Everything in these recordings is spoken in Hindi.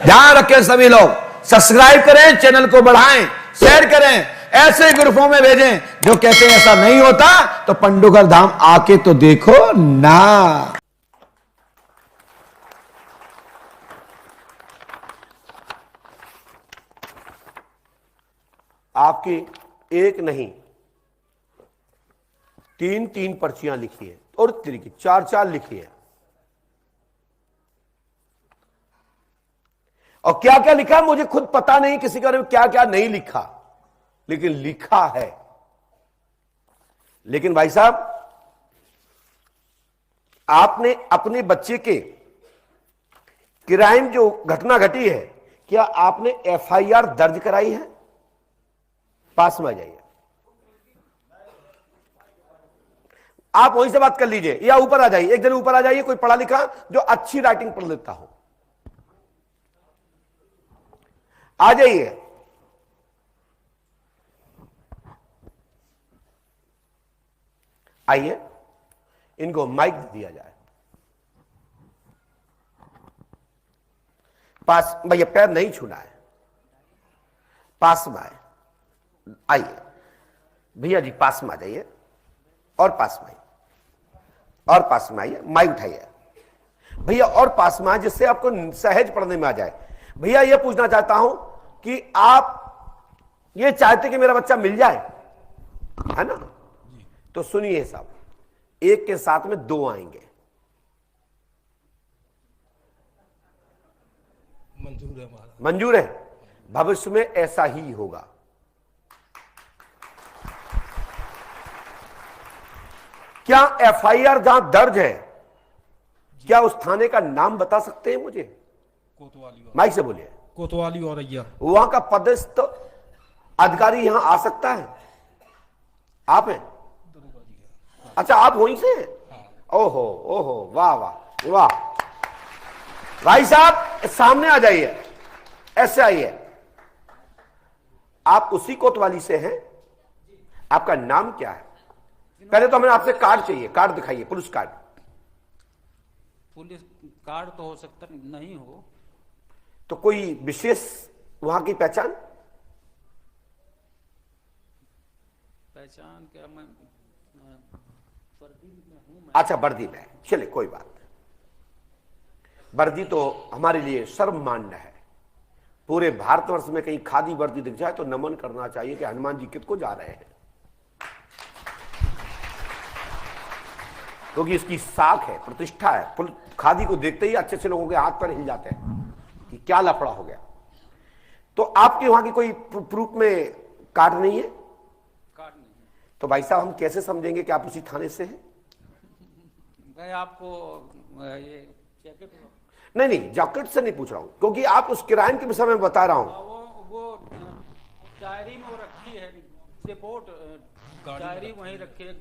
ध्यान रखें सभी लोग, सब्सक्राइब करें, चैनल को बढ़ाएं, शेयर करें, ऐसे ग्रुपों में भेजें जो कहते हैं ऐसा नहीं होता तो पंडुगर धाम आके तो देखो ना। आपकी एक नहीं 3-3 पर्चियां लिखी है और तरीके 4-4 लिखी है। और क्या क्या लिखा मुझे खुद पता नहीं, किसी के बारे में क्या क्या नहीं लिखा, लेकिन लिखा है। लेकिन भाई साहब, आपने अपने बच्चे के क्राइम जो घटना घटी है, क्या आपने एफआईआर दर्ज कराई है? पास में आ जाइए, आप वहीं से बात कर लीजिए, या ऊपर आ जाइए, एक दिन ऊपर आ जाइए, कोई पढ़ा लिखा जो अच्छी राइटिंग पढ़ लेता हो आ जाइए। आइए, इनको माइक दिया जाए। पास भैया, पैर नहीं छूना है, पास में आए, आइए भैया जी, पास में आ जाइए, और पास में आइए, और पास में आइए, माइक उठाइए भैया, और पास में आए, जिससे आपको सहज पढ़ने में आ जाए। भैया यह पूछना चाहता हूं कि आप ये चाहते कि मेरा बच्चा मिल जाए, है ना? तो सुनिए साहब, एक के साथ में 2 आएंगे। मंजूर है हमारा। मंजूर है? भविष्य में ऐसा ही होगा। क्या एफआईआर जहां दर्ज है, क्या उस थाने का नाम बता सकते हैं मुझे? कोतवाली। माइक से बोलिए। कोतवाली और अय्यर। वहां का पदस्थ अधिकारी यहां आ सकता है? आप हैं? अच्छा, आप वहीं से हैं? ओहो ओहो, वाह वाह वाह। भाई साहब सामने आ जाइए, ऐसे आइए। आप उसी कोतवाली से हैं? आपका नाम क्या है? पहले तो हमें आपसे कार्ड चाहिए, कार्ड दिखाइए, पुलिस कार्ड। पुलिस कार्ड तो हो सकता नहीं हो, तो कोई विशेष वहां की पहचान क्या? मैं वर्दी में हूं। अच्छा, वर्दी में है, चले कोई बात नहीं। वर्दी तो हमारे लिए सर्वमान्य है। पूरे भारतवर्ष में कहीं खादी वर्दी दिख जाए तो नमन करना चाहिए कि हनुमान जी कित को जा रहे हैं, क्योंकि इसकी साख है, प्रतिष्ठा है। खादी को देखते ही अच्छे लोगों के हाथ पैर हिल जाते हैं कि क्या लफड़ा हो गया। तो आपके वहां की कोई प्रूफ में कार्ड नहीं है? कार्ड नहीं है। तो भाई साहब, हम कैसे समझेंगे कि आप उसी थाने से हैं? मैं आपको ये जैकेट, नहीं नहीं, जैकेट से नहीं पूछ रहा हूं, क्योंकि आप उस क्राइम के विषय में बता रहा हूं। वो डायरी में वो रखी है, रिपोर्ट डायरी वहीं रखी है।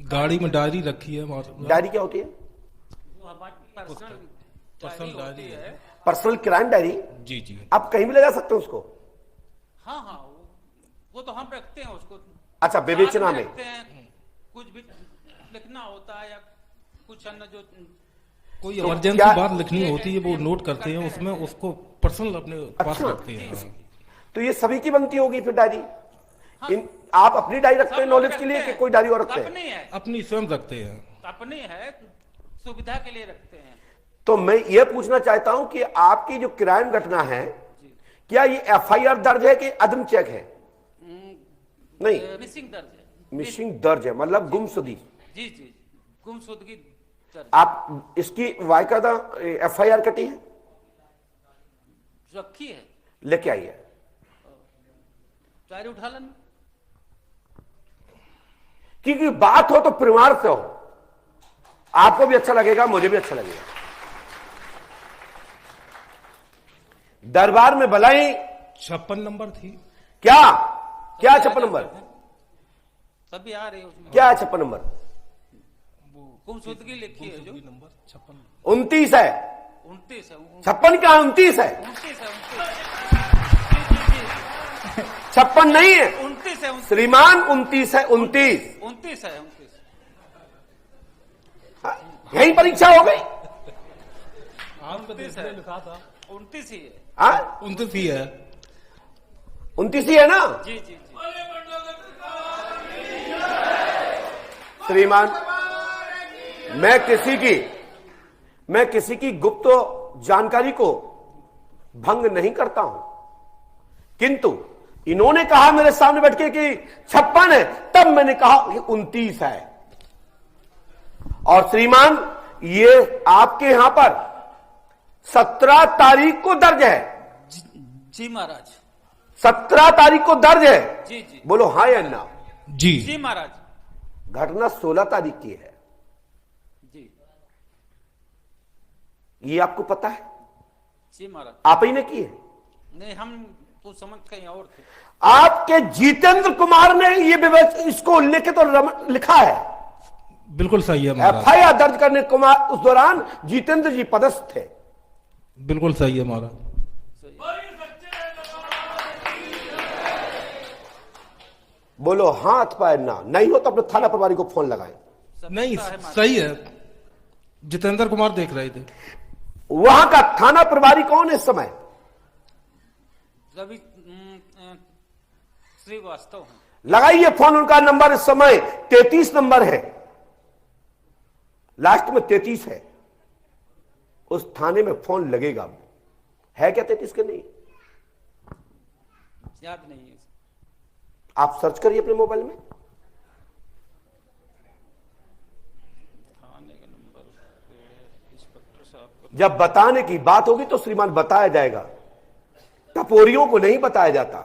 गाड़ी में डायरी रखी है। डायरी क्या होती है? वो हमारी पर्सनल डायरी है। Personal crime diary? जी जी। आप कहीं भी ले जा सकते हो उसको? हाँ हाँ, वो तो हम रखते हैं उसको। अच्छा, विवेचना में रखते हैं, कुछ भी लिखना होता है या कुछ अन्य जो कोई इमरजेंसी बात लिखनी होती है वो नोट करते हैं उसमें, उसको पर्सनल अपने पास रखते हैं। तो ये सभी की बनती होगी फिर डायरी? आप अपनी डायरी रखते हैं नॉलेज के लिए कि कोई डायरी और रखते हैं? अपनी है, अपनी स्वयं रखते हैं। अपनी है, सुविधा के लिए रखते हैं। तो मैं ये पूछना चाहता हूं कि आपकी जो क्राइम घटना है, क्या ये एफआईआर दर्ज है कि अदम चेक है? नहीं, मिसिंग दर्ज है। मिसिंग दर्ज है, मतलब गुमशुदगी। जी जी, गुमशुदगी दर्ज। आप इसकी वायकायदा एफआईआर कटी है? रखी है, लेके आइए। डायरी उठा लेना। क्योंकि बात हो तो परिवार से हो, आपको भी अच्छा लगेगा, मुझे भी अच्छा लगेगा। दरबार में भलाई 56 नंबर थी। क्या क्या 56 नंबर? सभी आ रहे हैं उसमें। क्या है 56 नंबर? गुमशुदगी लिखी है जो नंबर 56 29 है। 29 है। 56 क्या 29 है? 29 है। 56 नहीं है 29 है। श्रीमान, 29 है। 29 29 है। 29 यही परीक्षा हो गई। आपको लिखा था 29 ही है। हाँ 29 ही है। 29 ही है ना? जी जी जी। श्रीमान, मैं किसी की गुप्त जानकारी को भंग नहीं करता हूं, किंतु इन्होंने कहा मेरे सामने बैठ के कि 56 है, तब मैंने कहा कि 29 है। और श्रीमान, ये आपके यहां पर 17 तारीख को दर्ज है। जी महाराज। 17 तारीख को दर्ज है। जी जी बोलो हाँ या ना? जी जी महाराज। घटना 16 तारीख की है, जी ये आपको पता है? जी महाराज। आप ही ने की है? नहीं, हम तो समझ कहीं और थे। आपके जितेंद्र कुमार ने ये इसको लेके तो लिखा है। बिल्कुल सही है महाराज। एफआईआर दर्ज करने कुमार उस दौरान जितेंद्र जी पदस्थ थे। बिल्कुल सही है महाराज। बोलो हाँ अथवा ना। नहीं हो तो अपने थाना प्रभारी को फोन लगाएं। नहीं सही है, जितेंद्र कुमार देख रहे थे। वहां का थाना प्रभारी कौन है इस समय? रवि श्रीवास्तव हैं। लगाइए फोन, उनका नंबर इस समय 33 नंबर है, लास्ट में 33 है। उस थाने में फोन लगेगा। है क्या 33 के? नहीं याद नहीं है। आप सर्च करिए अपने मोबाइल में। थाने का नंबर इंस्पेक्टर साहब को। जब बताने की बात होगी तो श्रीमान बताया जाएगा। टपोरियों को नहीं बताया जाता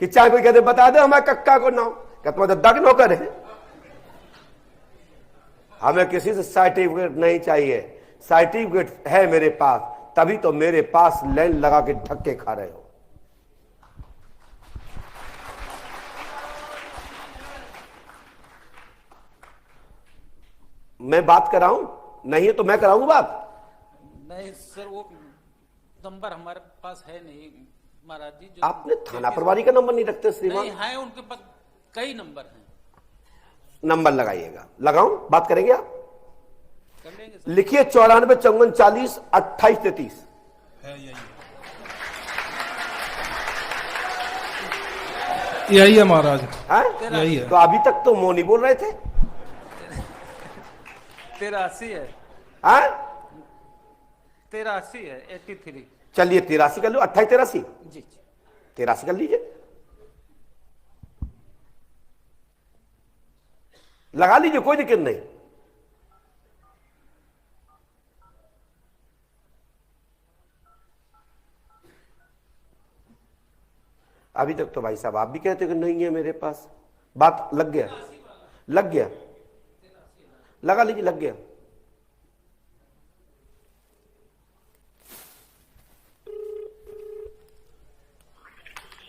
कि चाहे कोई कहते बता दे हमारे कक्का को नाम, कहते तो दग नौकर है। हमें किसी से सर्टिफिकेट नहीं चाहिए। सर्टिफिकेट है मेरे पास, तभी तो मेरे पास लाइन लगा के धक्के खा रहे हो। मैं बात कराऊं? नहीं है तो मैं कराऊं बात। नहीं सर, वो नंबर हमारे पास है नहीं महाराज जी। जो आपने थाना प्रभारी का नंबर नहीं रखते श्रीमान? नहीं है, उनके पास कई नंबर हैं। नंबर लगाइएगा। लगाऊं? बात करेंगे आप? कर लेंगे सर। लिखिए 94 54 40 28 33। यही है महाराज, हैं? यही है। तो अभी तक तो मोनी बोल रहे थे। 83 है। हैं? 83 है 83। चलिए 83 कर लो। 28 83 जी जी 83 कर लीजिए। लगा लीजिए, कोई दिक्कत नहीं। अभी तक तो भाई साहब आप भी कहते कि नहीं है मेरे पास। बात लग गया, लग गया। लगा लीजिए, लग गया।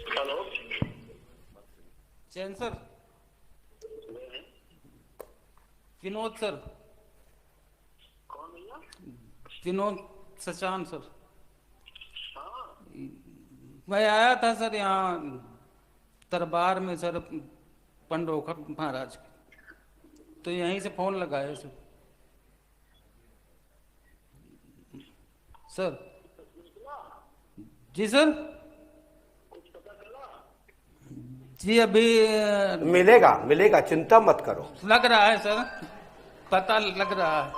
हेलो, चैन सर। विनोद सर। कौन भैया? विनोद सचान सर। मैं आया था सर यहाँ दरबार में सर, पंडोखर महाराज के, तो यहीं से फोन लगाया सर। सर जी सर। जी अभी मिलेगा, मिलेगा, चिंता मत करो। लग रहा है सर, पता लग रहा है।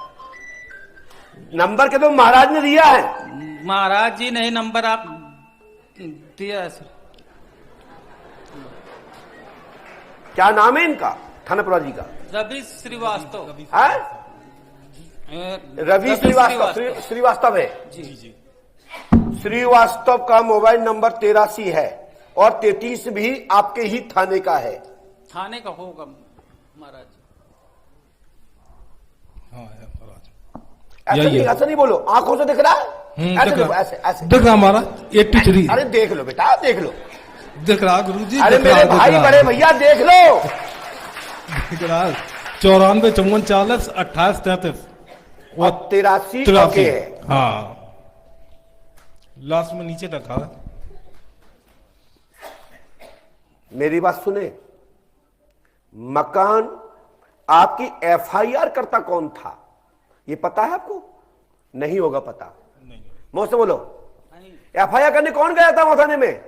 नंबर के तो महाराज ने दिया है। महाराज जी नहीं, नंबर आप दिया है सर। क्या नाम है इनका थाना प्रभारी का? रवि श्रीवास्तव। है? रवि श्रीवास्तव। श्रीवास्तव है जी जी। श्रीवास्तव का मोबाइल नंबर 83 है और 33 भी आपके ही थाने का है। थाने का होगा महाराज। हाँ है महाराज। ऐसा यही नहीं, है। ऐसा नहीं बोलो, आंखों से दिख रहा है। ऐसे दिख देखो, रहा, ऐसे ऐसे दिख रहा हमारा 83। अरे देख लो बेटा, देख लो। दिख रहा गुरु जी। अरे मेरे भाई बड़े भैया देख लो। दिख रहा 94 54 40 28 33 और 83 83 ओके है। हाँ, लास्ट में नीचे रखा है। मेरी बात सुने, मकान आपकी एफआईआर करता कौन था ये पता है आपको? नहीं होगा पता। मुझसे बोलो। नहीं एफआईआर करने कौन गया था वहां थाने में?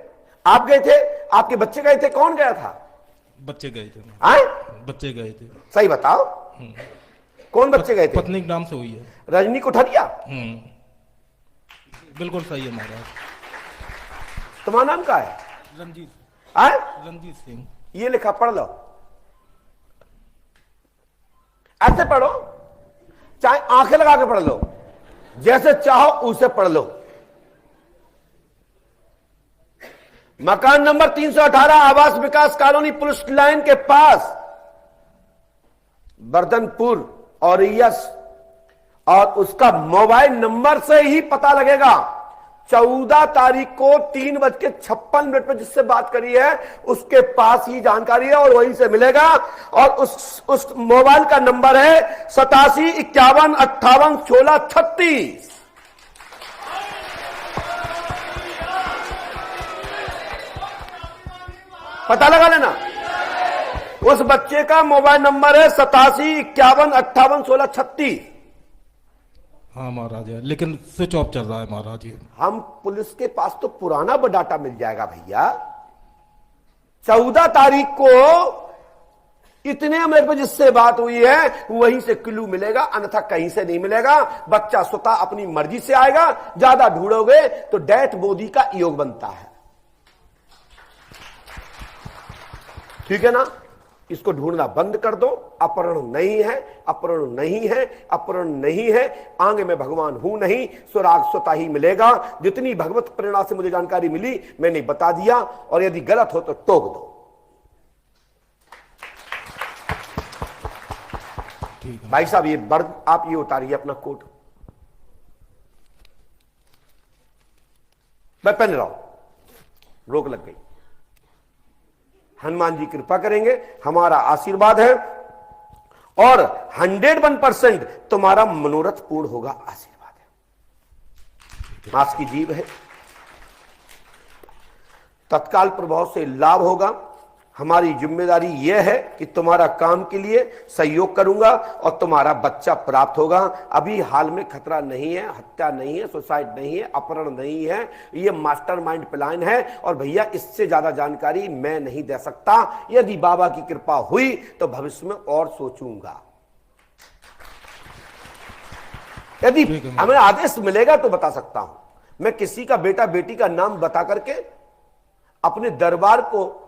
आप गए थे, आपके बच्चे गए थे, कौन गया था? बच्चे गए थे। आए? बच्चे गए थे। सही बताओ, कौन बच्चे गए थे? पत्नी के नाम से हुई है। रजनी कोठरिया? बिल्कुल सही है महाराज। तुम्हारा नाम क्या है? रंजीत। आए? रंजीत सिंह। ये लिखा, पढ़ लो, ऐसे पढ़ो, चाहे आंखें लगा के पढ़ लो, जैसे चाहो उसे पढ़ लो। मकान नंबर 318 आवास विकास कॉलोनी पुलिस लाइन के पास बर्दनपुर और यस, और उसका मोबाइल नंबर से ही पता लगेगा। 14 तारीख को 3:56 पर जिससे बात करी है उसके पास ही जानकारी है और वहीं से मिलेगा। और उस मोबाइल का नंबर है 8751581636। पता लगा लेना। उस बच्चे का मोबाइल नंबर है 8751581636। हाँ महाराज है, लेकिन स्विच ऑफ चल रहा है महाराज ये। हम पुलिस के पास तो पुराना डाटा मिल जाएगा भैया। 14 तारीख को इतने मेरे पे जिससे बात हुई है वहीं से क्लू मिलेगा, अन्यथा कहीं से नहीं मिलेगा। बच्चा स्वतः अपनी मर्जी से आएगा। ज्यादा ढूंढोगे तो डेथ बॉडी का योग बनता है। ठीक है ना? इसको ढूंढना बंद कर दो। अपहरण नहीं है, अपहरण नहीं है, अपहरण नहीं है। आगे मैं भगवान हूं नहीं, सुराग स्वतः ही मिलेगा। जितनी भगवत प्रेरणा से मुझे जानकारी मिली मैंने बता दिया, और यदि गलत हो तो टोक दो। ठीक है भाई साहब, ये बर्द आप ये उतारिए अपना कोट। मैं पहन रहा हूं, रोक लग गई। हनुमान जी कृपा करेंगे, हमारा आशीर्वाद है, और 101% तुम्हारा मनोरथ पूर्ण होगा। आशीर्वाद है, मास की जीव है, तत्काल प्रभाव से लाभ होगा। हमारी जिम्मेदारी यह है कि तुम्हारा काम के लिए सहयोग करूंगा और तुम्हारा बच्चा प्राप्त होगा। अभी हाल में खतरा नहीं है, हत्या नहीं है, सुसाइड नहीं है, अपहरण नहीं है। यह मास्टरमाइंड प्लान है, और भैया इससे ज्यादा जानकारी मैं नहीं दे सकता। यदि बाबा की कृपा हुई तो भविष्य में और सोचूंगा। यदि हमें आदेश मिलेगा तो बता सकता हूं। मैं किसी का बेटा बेटी का नाम बता करके अपने दरबार को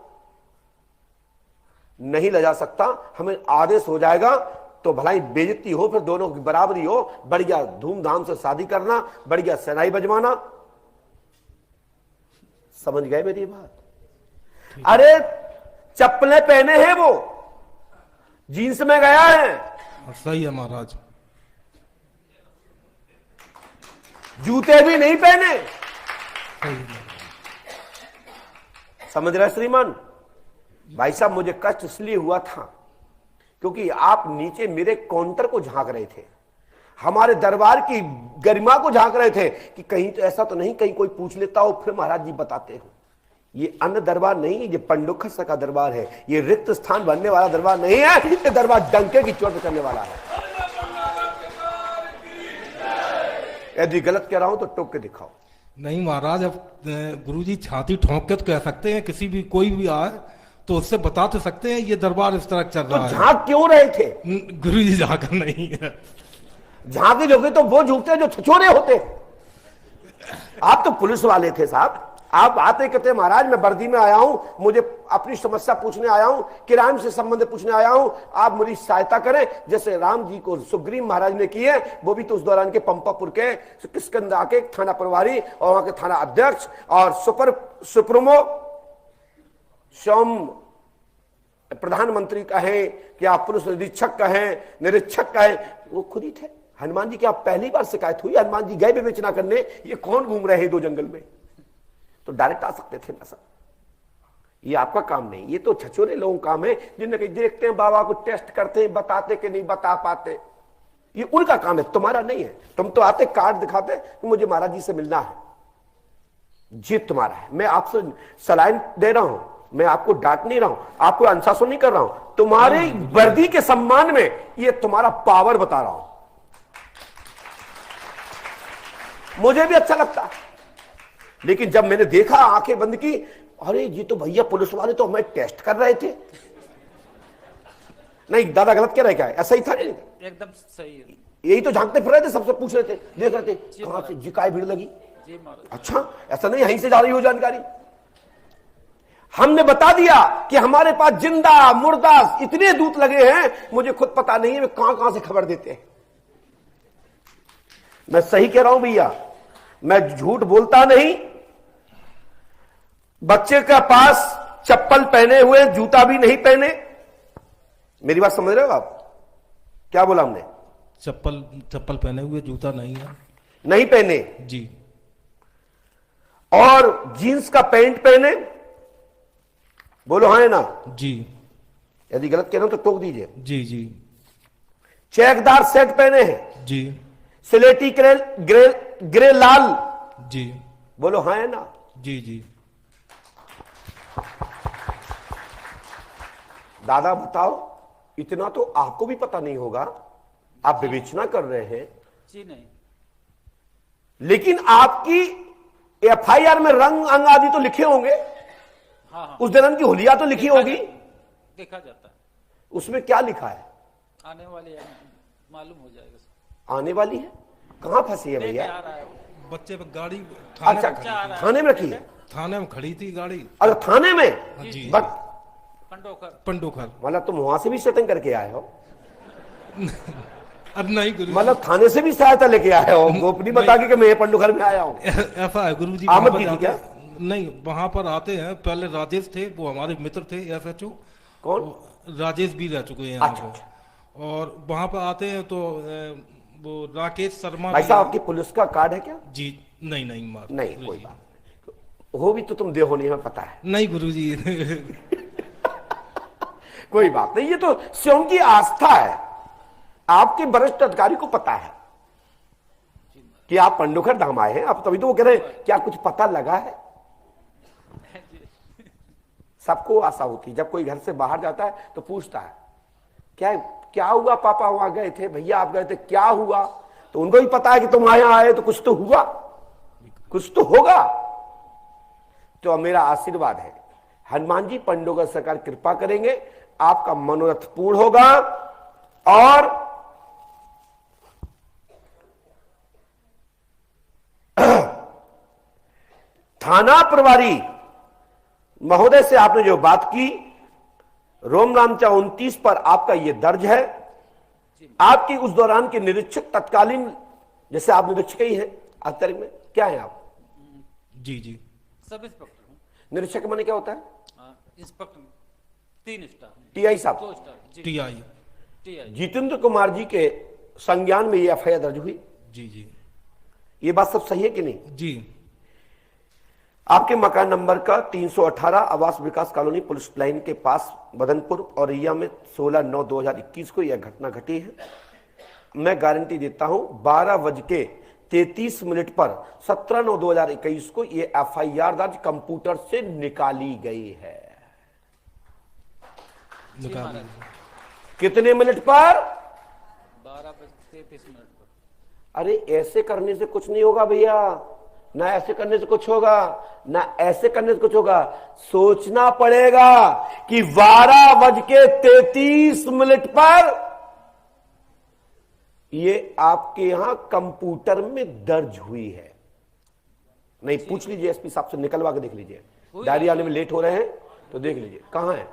नहीं ले जा सकता। हमें आदेश हो जाएगा तो भलाई बेइज्जती हो, फिर दोनों की बराबरी हो। बढ़िया धूमधाम से शादी करना, बढ़िया शहनाई बजवाना। समझ गए मेरी बात? अरे चप्पलें पहने हैं, वो जींस में गया है। सही है महाराज। जूते भी नहीं पहने। सही है। समझ रहे श्रीमान? भाई साहब, मुझे कष्ट इसलिए हुआ था क्योंकि आप नीचे मेरे काउंटर को झांक रहे थे, हमारे दरबार की गरिमा को झांक रहे थे कि कहीं तो ऐसा तो नहीं कहीं कोई पूछ लेता हो, फिर महाराज जी बताते हो। ये अन्य दरबार नहीं है, ये पंडुखस का दरबार है। ये रिक्त स्थान बनने वाला दरबार नहीं है। ये दरबार डंके की चोट करने वाला है। यदि गलत कह रहा हूं तो टोक के दिखाओ। नहीं महाराज, अब गुरुजी छाती ठोंक के तो कह सकते हैं, किसी भी कोई भी आए तो उससे बता तो सकते हैं ये दरबार इस तरह चल रहा है। झांक क्यों रहे थे? गुरुजी झांक नहीं है। झांके जोगे तो वो झुकते जो छछोरे होते। आप तो पुलिस वाले थे साहब। आप आते कहते महाराज मैं वर्दी में आया हूं, मुझे अपनी समस्या पूछने आया हूं, किराए से संबंधित पूछने आया हूं, आप मेरी सहायता करें। जैसे राम जी को सुग्रीव महाराज ने की है, वो भी तो उस दौरान के पंपापुर के किष्किंधा के थाना प्रभारी और वहां के थाना अध्यक्ष और सुप्रीमो स्वयं प्रधानमंत्री कहें कि आप पुलिस निरीक्षक कहें, निरीक्षक कहें, वो खुद ही थे। हनुमान जी की आप पहली बार शिकायत हुई? हनुमान जी गए विवेचना करने, ये कौन घूम रहे हैं दो जंगल में? तो डायरेक्ट आ सकते थे ना सर। ये आपका काम नहीं, ये तो छछोरे लोगों का काम है जिनने कहीं देखते हैं बाबा को, टेस्ट करते हैं, बताते कि नहीं बता पाते। ये उनका काम है, तुम्हारा नहीं है। तुम तो आते कार्ड दिखाते कि मुझे महाराज जी से मिलना है, जी तुम्हारा है। मैं आपसे सलाइन दे रहा हूं, मैं आपको डांट नहीं रहा हूं, आपको अनुशासन नहीं कर रहा हूं। तुम्हारी वर्दी के सम्मान में ये तुम्हारा पावर बता रहा हूं। मुझे भी अच्छा लगता है, लेकिन जब मैंने देखा, आंखें बंद की, अरे ये तो भैया पुलिस वाले तो हमें टेस्ट कर रहे थे। नहीं दादा गलत कह रहे, क्या है? ऐसा ही था नहीं? एकदम सही है यही तो झांकते फिर रहे थे, सबसे पूछ रहे थे, देख रहे थे कहां से जी काय भीड़ लगी। जी महाराज। अच्छा, ऐसा नहीं यहीं से जा रही हो जानकारी। हमने बता दिया कि हमारे पास जिंदा मुर्दा इतने दूत लगे हैं, मुझे खुद पता नहीं है वे कहां कहां से खबर देते हैं। मैं सही कह रहा हूं भैया, मैं झूठ बोलता नहीं। बच्चे का पास चप्पल पहने हुए, जूता भी नहीं पहने। मेरी बात समझ रहे हो आप? क्या बोला हमने? चप्पल पहने हुए, जूता नहीं है। नहीं पहने जी। और जींस का पैंट पहने। बोलो हाँ है ना? जी यदि गलत कह रहा हूं तो टोक दीजिए। जी जी चेकदार शर्ट पहने हैं। जी सिलेटी ग्रे लाल। जी। बोलो हाँ है ना? जी जी। दादा बताओ, इतना तो आपको भी पता नहीं होगा, आप विवेचना कर रहे हैं। जी नहीं। लेकिन आपकी एफआईआर में रंग अंग आदि तो लिखे होंगे। हाँ। उस दिन की हुलिया तो लिखी होगी। देखा जाता है। उसमें क्या लिखा है? आने वाले है, मालूम हो जाएगा। आने वाली है? कहां फंसी है भैया? आ रहा है वो। बच्चे पे गाड़ी अच्छा, थाने में रखी है? थाने में खड़ी थी गाड़ी। अरे थाने में? जी। बट पंडोखर। मतलब तुम वहां से भी सेटिंग करके आए हो? अब नहीं गुरु, मतलब थाने से भी सहायता लेके आए हो? गोपनी बता के कि मैं पंडोखर में आया हूं। ऐसा है गुरु जी। आमद की थी क्या? नहीं, वहां पर आते हैं। पहले राजेश थे, वो हमारे मित्र थे एसएचओ। कौन? राजेश भी रह चुके हैं यहाँ अच्छा, पे। और वहां पर आते हैं तो वो राकेश शर्मा। भाई साहब आपकी पुलिस का कार्ड है क्या? जी नहीं नहीं मार नहीं, कोई बात नहीं। हो भी तो तुम देहो नहीं, हमें पता है। नहीं गुरु जी। कोई बात नहीं, ये तो स्वयं की आस्था है। आपके वरिष्ठ अधिकारी को पता है कि आप पंडोखर धाम आए हैं। आप तभी तो वो कह रहे हैं क्या कुछ पता लगा है? सबको आशा होती है, जब कोई घर से बाहर जाता है तो पूछता है क्या हुआ पापा, वहां गए थे, भैया आप गए थे, क्या हुआ? तो उनको भी पता है कि तुम यहाँ आए तो कुछ तो हुआ, कुछ तो होगा। तो अब मेरा आशीर्वाद है, हनुमान जी पंडोगर सरकार कृपा करेंगे, आपका मनोरथ पूर्ण होगा। और थाना प्रभारी महोदय से आपने जो बात की, रोम नामचा 29 पर आपका यह दर्ज है। आपकी उस दौरान के निरीक्षक तत्कालीन, जैसे आप निरीक्षक ही हैं आज तारीख में, क्या है आप? जी जी सब इंस्पेक्टर हूँ। निरीक्षक माने क्या होता है? Inspector 3 star. टीआई साहब? 2 स्टार। टीआई। जितेंद्र कुमार जी के संज्ञान में ये एफआईआर दर्ज हुई। जी जी। ये बात सब सही है कि नहीं? जी। आपके मकान नंबर का 318 आवास विकास कॉलोनी पुलिस लाइन के पास बदनपुर और रिया में 16/9/2021 को यह घटना घटी है। मैं गारंटी देता हूं 12:33 पर 17/9/2021 को यह एफआईआर दर्ज कंप्यूटर से निकाली गई है। कितने मिनट पर? 12:33 पर। अरे ऐसे करने से कुछ नहीं होगा भैया, ना ऐसे करने से कुछ होगा, ना ऐसे करने से कुछ होगा। सोचना पड़ेगा कि 12:33 पर ये आपके यहां कंप्यूटर में दर्ज हुई है। नहीं, पूछ लीजिए एसपी साहब से, निकलवा के देख लीजिए। डायरी आने में लेट हो रहे हैं तो देख लीजिए कहां है।